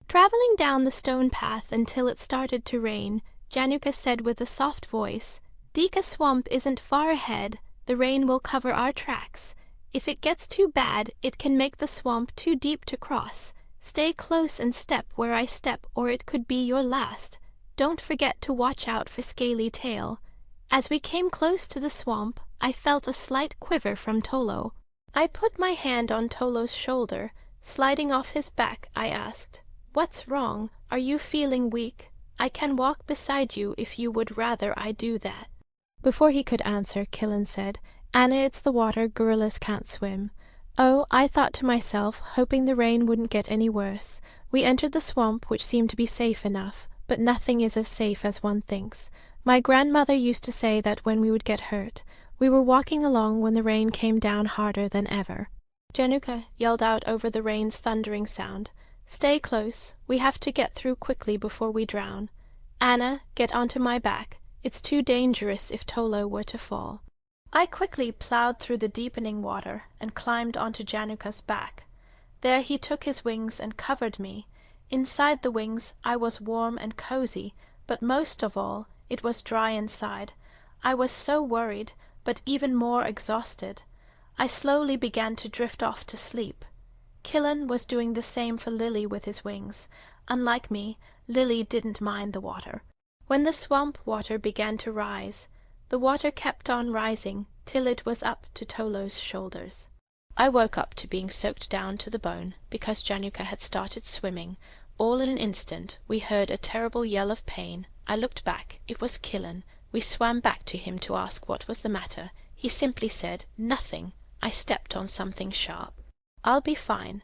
Traveling down the stone path until it started to rain, Januka said with a soft voice, "Dika Swamp isn't far ahead. The rain will cover our tracks. If it gets too bad, it can make the swamp too deep to cross. Stay close and step where I step, or it could be your last. Don't forget to watch out for Scaly Tail." As we came close to the swamp, I felt a slight quiver from Tolo. I put my hand on Tolo's shoulder. Sliding off his back, I asked, "What's wrong? Are you feeling weak? I can walk beside you if you would rather I do that." Before he could answer, Killen said, "Anna, it's the water. Gorillas can't swim." Oh, I thought to myself, hoping the rain wouldn't get any worse. We entered the swamp, which seemed to be safe enough, but nothing is as safe as one thinks. My grandmother used to say that when we would get hurt. We were walking along when the rain came down harder than ever. Januka yelled out over the rain's thundering sound, "Stay close. We have to get through quickly before we drown. Anna, get onto my back. It's too dangerous if Tolo were to fall." I quickly plowed through the deepening water and climbed onto Januka's back. There he took his wings and covered me. Inside the wings I was warm and cozy, but most of all, it was dry inside. I was so worried, but even more exhausted. I slowly began to drift off to sleep. Killen was doing the same for Lily with his wings. Unlike me, Lily didn't mind the water. When the swamp water began to rise, the water kept on rising till it was up to Tolo's shoulders. I woke up to being soaked down to the bone because Januka had started swimming. All in an instant we heard a terrible yell of pain. I looked back. It was Killen. We swam back to him to ask what was the matter. He simply said, "Nothing. I stepped on something sharp." "I'll be fine."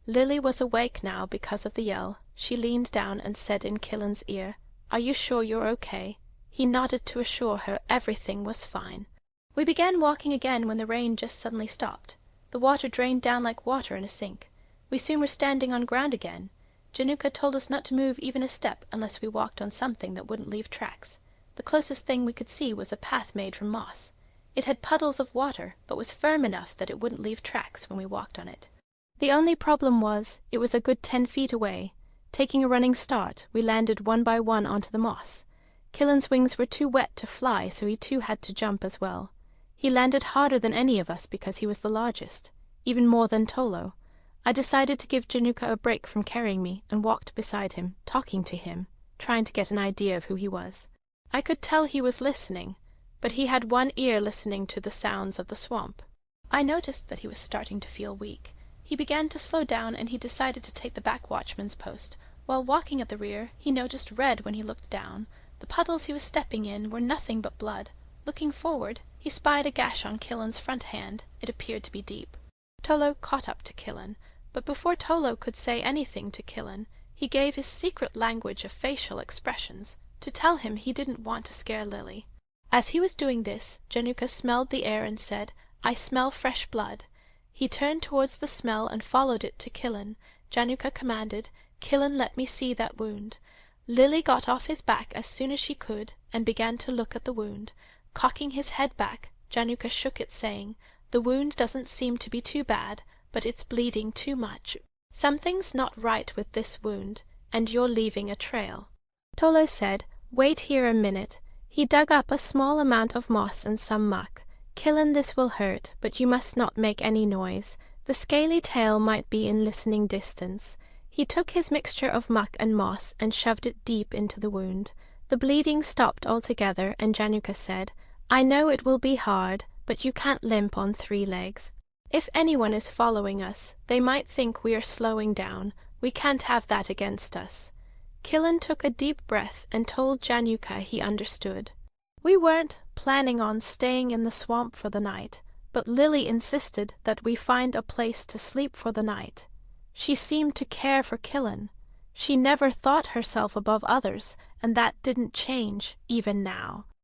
Lily was awake now because of the yell. She leaned down and said in Killen's ear, "Are you sure you're okay?" He nodded to assure her everything was fine. We began walking again when the rain just suddenly stopped. The water drained down like water in a sink. We soon were standing on ground again. Januka told us not to move even a step unless we walked on something that wouldn't leave tracks. The closest thing we could see was a path made from moss. It had puddles of water, but was firm enough that it wouldn't leave tracks when we walked on it. The only problem was, it was a good 10 feet away. Taking a running start, we landed one by one onto the moss. Killen's wings were too wet to fly, so he too had to jump as well. He landed harder than any of us because he was the largest, even more than Tolo. I decided to give Januka a break from carrying me and walked beside him, talking to him, trying to get an idea of who he was. I could tell he was listening, but he had one ear listening to the sounds of the swamp. I noticed that he was starting to feel weak. He began to slow down and he decided to take the back watchman's post. While walking at the rear, he noticed red when he looked down. The puddles he was stepping in were nothing but blood. Looking forward, he spied a gash on Killen's front hand. It appeared to be deep. Tolo caught up to Killen, but before Tolo could say anything to Killen, he gave his secret language of facial expressions to tell him he didn't want to scare Lily. As he was doing this, Januka smelled the air and said, "I smell fresh blood." He turned towards the smell and followed it to Killen. Januka commanded, "Killen, let me see that wound." Lily got off his back as soon as she could and began to look at the wound. Cocking his head back, Januka shook it, saying, "The wound doesn't seem to be too bad, but it's bleeding too much. Something's not right with this wound, and you're leaving a trail." Tolo said, "Wait here a minute." He dug up a small amount of moss and some muck. "Killen, this will hurt, but you must not make any noise. The Scaly Tail might be in listening distance." He took his mixture of muck and moss and shoved it deep into the wound. The bleeding stopped altogether, and Januka said, "I know it will be hard, but you can't limp on 3 legs. If anyone is following us, they might think we are slowing down. We can't have that against us." Killen took a deep breath and told Januka he understood. We weren't planning on staying in the swamp for the night, but Lily insisted that we find a place to sleep for the night. She seemed to care for Killen. She never thought herself above others, and that didn't change, even now.